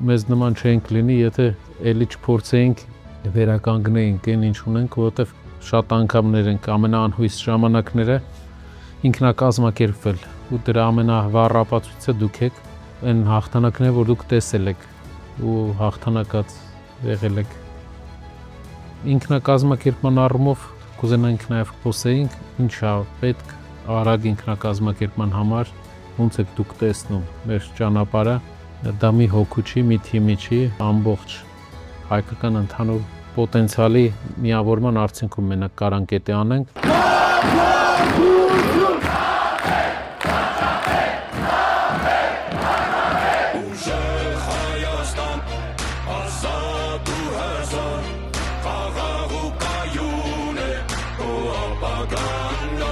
մեզ նման չենք լինի, եթե էլի չփորձեինք վերականգնեինք այն ինչ ունենք, որովհետև շատ անգամներ ենք ամենաանհույս ժամանակները ինքնակազմակերպվել ու դրա ամենավառ ապացույցը դուք եք, այն հաղթանակները, որ դուք տեսել եք ու հաղթանակած եղել եք։ Ինքնակազմակերպման առումով կուզենայինք նաև խոսեինք, ինչա պետք արագ ինքնակազմակերպման համար, ոնց եք դուք տեսնում մեր ճանապարհը, դա մի հոգու չի, մի թիմի չի, ամբողջ հայկական ընդհանուր պոտենցիալի միավորման արդյունքում մենակ կարանք էտե անենք։ Աղաղ ու կայուն է, ու ապագան